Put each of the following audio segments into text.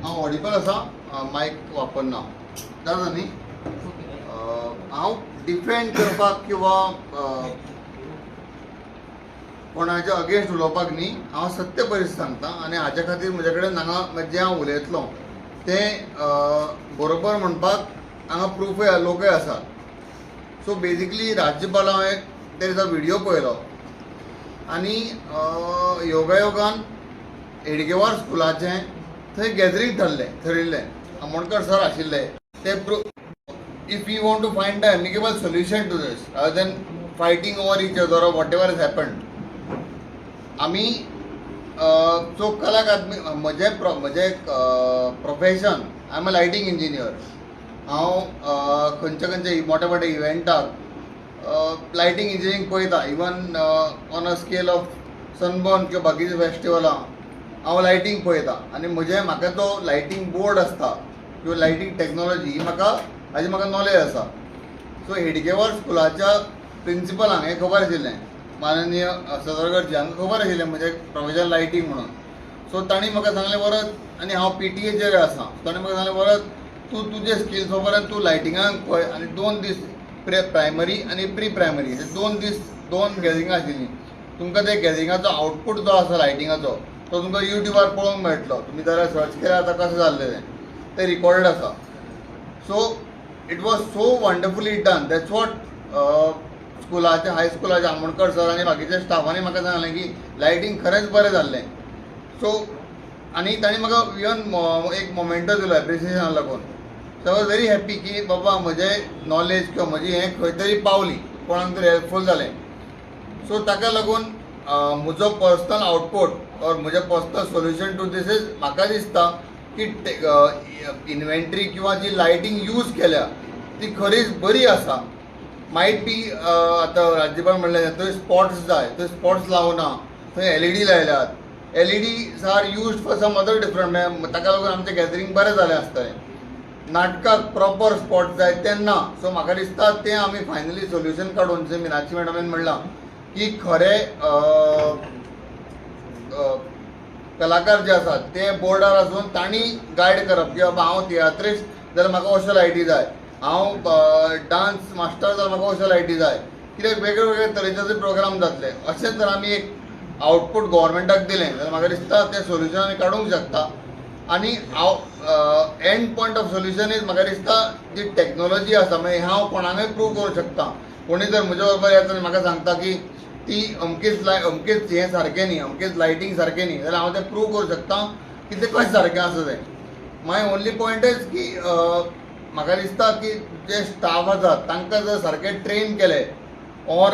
हांव ऑडिबल आसा मायक वापरना जाता न्ही हांव डिफेंड करपाक किंवा कोणाच्या अगेन्स्ट उलोवपाक न्ही हांव सत्य परिस्थिती सांगता आनी हाचे खातीर म्हजे कडेन हांगा जें हांव उलयतलो तें बरोबर म्हणपाक हांगा प्रूफय लोकय आसा. सो बेजिकली राज्यपाल हांवें तेजो व्हिडियो पळयलो आनी योगायोगान हेडगेवार स्कुलाचें थंय गॅदरींग थरयल्लें आमोणकर सर आशिल्ले ते if you want to find the amicable solution to this rather than fighting over each other or whatever is happened आमी जो कला अकादमी म्हजें profession I am a lighting engineer. हांव खंयचे मोठे मोठे इव्हेंटाक लायटींग इंजिनियरींग पळयता even on a scale of Sunburn किंवा बाकीचे फेस्टिवलां हांव लायटींग पळयता आनी म्हाका तो लायटींग बोर्ड आसता किंवा लायटींग टॅक्नोलॉजी ही म्हाका नॉलेज आसा. सो हेडगेवार स्कुलाच्या प्रिंसिपलांक हें खबर आशिल्लें माननीय सदरगडजी हांकां खबर आशिल्लें म्हजें प्रोफेशन लायटींग म्हणून. सो तांणी म्हाका सांगलें परत आनी हांव PTA आसा ताणें म्हाका सांगलें परत तूं तुजे स्किल्स पर्यंत तूं लायटिंगाक पळय आनी 2 दीस प्रायमरी आनी प्री प्रायमरी हे 2 दीस 2 गॅदरिंगां आशिल्लीं तुमकां ते गॅदरिंगाचो आउटपूट जो आसा लायटिंगाचो तो तुमकां युट्यूबार पळोवंक मेळटलो. तुमी जाल्यार सर्च केल्यार आतां कशें जाल्लें तें रिकॉर्डेड आसा. So it was so wonderfully done. That's what स्कुलाचे हायस्कुलाचे आमोणकर सर आनी बाकीच्या स्टाफांनी म्हाका सांगलें की लायटींग खरेंच बरें जाल्लें. सो आनी तांणी म्हाका इवन एक मोमेंटो दिलो एप्रिसिएशनाक लागून. So I was very happy की बाबा म्हजें नॉलेज किंवा म्हजी हें खंय तरी पावली कोणाक तरी हेल्पफूल जालें. सो ताका लागून म्हजो पर्सनल आउटपूट और म्हजें personal solution to this is म्हाका दिसता की इन्व्हेंटरी किंवा जी लायटींग यूज केल्या ती खरीच बरी आसा. मायट बी आतां राज्यपाल म्हणलें थंय स्पॉट्स जाय थंय स्पॉट्स लावना थंय LED लायल्यात. LEDs are used for some other different ताका लागून आमचें गॅदरींग बरें जालें आसतलें. नाटकाक प्रॉपर स्पॉट जाय तेन्ना. सो म्हाका दिसता तें आमी फायनली सोल्युशन काडून जशें मिनाक्षी मॅडमीन म्हणलां की खरे कलाकार जे आसात ते बोर्डार आसून तांणी गायड करप की बाबा हांव तियात्रीस्ट जाल्यार म्हाका अश्यो लायटी जाय, हांव डान्स मास्टर जाल्यार म्हाका अश्यो लायटी जाय. कित्याक वेगळे वेगळे तरेचे प्रोग्राम जातले. अशेंच जर आमी एक आउटपूट गव्हर्मेंटाक दिलें जाल्यार म्हाका दिसता तें सोल्युशन आमी काडूंक शकता. आनी end point of solution is म्हाका दिसता जी टॅक्नोलॉजी आसा मागीर हांव कोणाकय प्रूव करूंक शकता. कोणी जर म्हजे बरोबर येता आनी म्हाका सांगता की ती अमकेच हें सारकें न्ही अमकेच लायटींग सारकें न्ही जाल्यार हांव तें प्रूव करूंक शकता की तें कशें सारकें आसा तें. माय ओन्ली पॉयंट इज की म्हाका दिसता की जे स्टाफ आसात तांकां जर सारकें ट्रेन केलें ऑर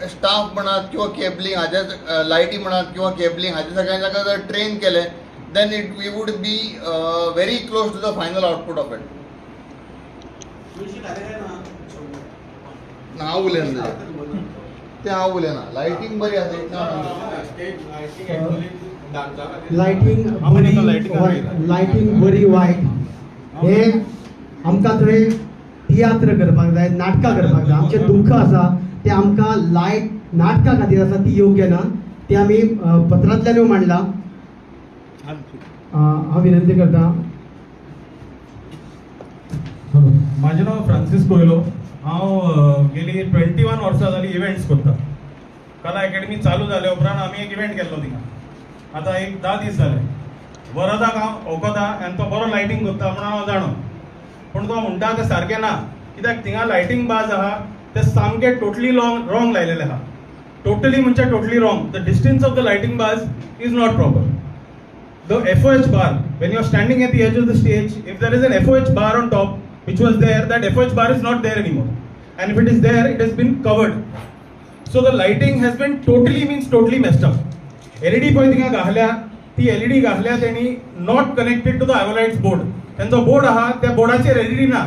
स्टाफ म्हणात किंवा केबलिंग हाचे लायटी म्हणात किंवा केबलिंग हाचे सगळ्या जाग्यार जर ट्रेन केलें then we would be very close to the final output of it. हांव उलयना तें हांव उलयना. लायटींग बरी आसा लायटींग बरी वायट हे आमकां थंय तियात्र करपाक जाय, नाटकां करपाक जाय. आमचें दुख्ख आसा तें आमकां लायट नाटकां खातीर आसा ती योग्य ना. ती आमी पत्रांतल्यानूय मांडला. हांव विनंती करता. माझें नांव फ्रांसीस कोयलो. हांव गेली 21 वर्सां जालीं इव्हेंट्स करता. कला अकॅडमी चालू जाले उपरांत आमी एक इव्हेंट केल्लो थिंगा. आतां एक 10 दीस जाले. वरदाक हांव वखदा आनी तो बरो लायटींग करता म्हणून हांव जाणो. पूण तो म्हणटा तें सारकें ना. कित्याक थिंगा लायटींग बाज आहा ते सामकें टोटली रॉंग लायलेलें आहा. टोटली म्हणजे totally wrong. The distance of the lighting bar is not proper. The FOH bar, when you are standing at the edge of the stage, if there is an FOH bar on top, which was there, that FOH bar is not there anymore. And if it is there, it has been covered. So the lighting has been totally messed up. LED पळय थिंगा घातल्या, ती LED घातल्या तेणी not connected to the Iolites board. त्यांचो board आहा, त्या बोर्डाचेर LED ना.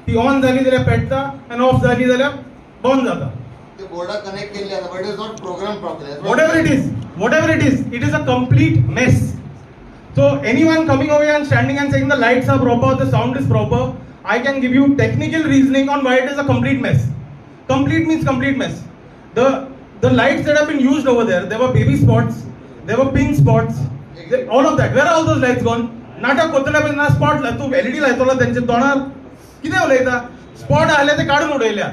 ती ऑन जाली जाल्यार पेटता आनी ऑफ जाली जाल्यार बंद जाता. ते बोर्डा कनेक्ट केल्ली आसा but it is not program properly. Whatever it is a complete mess. So anyone coming over here and standing and saying the lights are proper, the sound is proper, I can give you technical reasoning on why it is a complete mess. Complete means complete mess. The lights that have been used over there were baby spots, there were pink spots, all of that. Where are all those lights gone? नाटक कोतल्या पळय ना spot तूं LED लायतलो तेंचे तोंडार कितें उलयता spot आहले ते काडून उडयल्या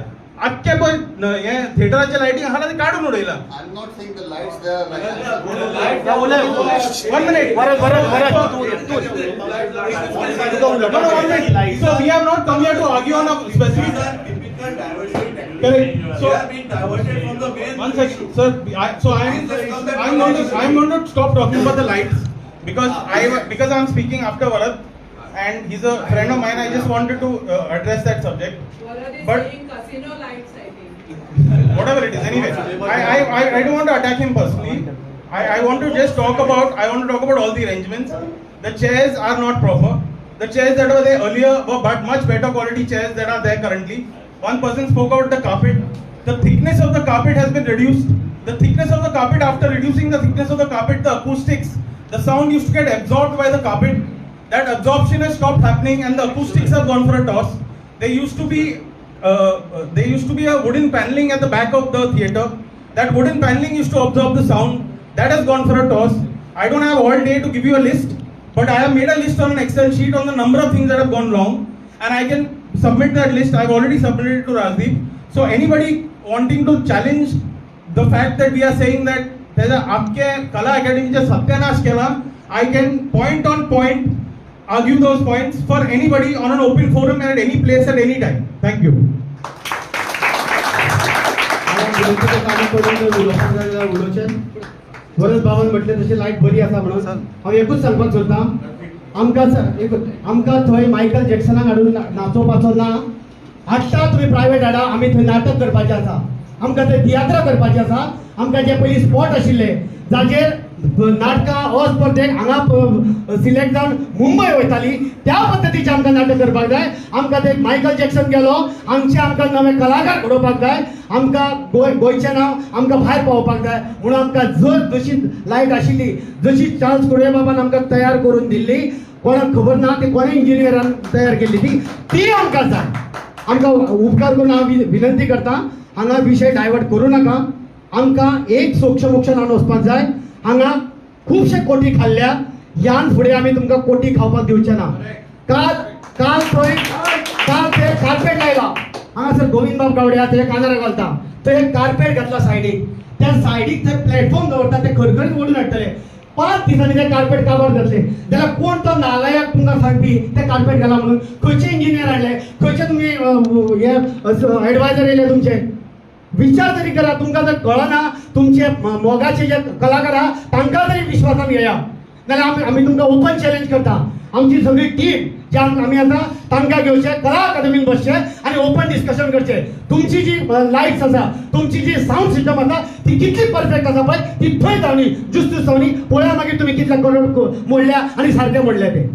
आख्खे पळय हे थिएटराचे लायटींग आहा ते काडून उडयला I'm not saying the lights they are like One minute. So we have not come here to argue on a specific. Correct. So one second, sir. I'm going to stop talking about the lights because I'm speaking after Varad, and he's a friend of mine. I just wanted to address that subject. Varad is But- saying casino lights, I think. Whatever it is, anyway. I don't want to attack him personally. I want to just talk about all the arrangements. The chairs are not proper. The chairs that were there earlier were but much better quality chairs that are there currently. One person spoke about the carpet. The thickness of the carpet has been reduced. The thickness of the carpet, after reducing the thickness of the carpet, the acoustics, the sound used to get absorbed by the carpet. That absorption has stopped happening and the acoustics have gone for a toss. There used to be a wooden paneling at the back of the theater. That wooden paneling used to absorb the sound. That has gone for a toss. I don't have all day to give you a list, but I have made a list on an Excel sheet on the number of things that have gone wrong, and I can submit that list. I've already submitted it to Rajdeep. So anybody wanting to challenge the fact that we are saying that there's a आपके कला अकेडमीचा सत्यानाश केला, I can point on point argue those points for anybody on an open forum and at any place at any time. Thank you. Varad बाबान म्हटले तशी light बरी आसा म्हणून हांव एकूच सांगपाक सोदतां आमकां थंय मायकल जॅक्सनाक हाडून नाचोवपाचो ना हाडटा तुमी प्रायवेट हाडा आमी थंय नाटक करपाचें आसा आमकां थंय तियात्रां करपाचें आसा आमकां जे पयलीं स्पॉट आशिल्ले जाचेर नाटकां हो स्पर्धेक हांगा सिलेक्ट जावन मुंबय वयताली त्या पद्दतीचें आमकां नाटक करपाक जाय आमकां ते मायकल जॅक्सन गेलो हांगचे आमकां नवे कलाकार घडोवपाक जाय आमकां गोंयचें नांव आमकां भायर पावोवपाक जाय म्हणून आमकां जशी लायट आशिल्ली जशी चार्ल्स कुडये बाबान आमकां तयार करून दिल्ली कोणाक खबर ना ती कोणे इंजिनियरान तयार केल्ली ती आमकां जाय आमकां उपकार करून हांव विनंती करतां हांगा विशय डायवर्ट करूं नाका आमकां एक सोक्ष मोक्ष लावन वचपाक जाय हांगा खुबशे कोटी खाल्ल्या ह्यान फुडें आमी तुमकां कोटी खावपाक दिवचे ना काल ते कार्पेट लायला हांगासर गोविंद बाब गावडे ते कानार घालता थंय एक कार्पेट घातला सायडीक त्या सायडीक थंय प्लॅटफॉर्म दवरता ते खरखरीत ओडून हाडटले 5 दिसांनी ते कार्पेट काबार जातले जाल्यार कोण तो नालायक तुमकां सांगपी ते कार्पेट घाला म्हणून खंयचे इंजिनियर हाडले खंयचे तुमी हे एडवायझर येयले तुमचे विचार तरी करा तुमकां जर कळना तुमचे मोगाचे जे कलाकार आहा तांकां तरी विश्वासान घेया नाल्यार आमी तुमकां ओपन चॅलेंज करता आमची सगळी टीम जे आमी आतां तांकां घेवचे कला अकादमीन बसचे आनी ओपन डिस्कशन करचे तुमची जी लायट्स आसा तुमची जी साऊंड सिस्टम आसा ती कितली परफेक्ट आसा पळय ती थंय जावनी जुस्त जावनी पळया मागीर तुमी कितले करोड मोडल्या आनी सारके मोडले ते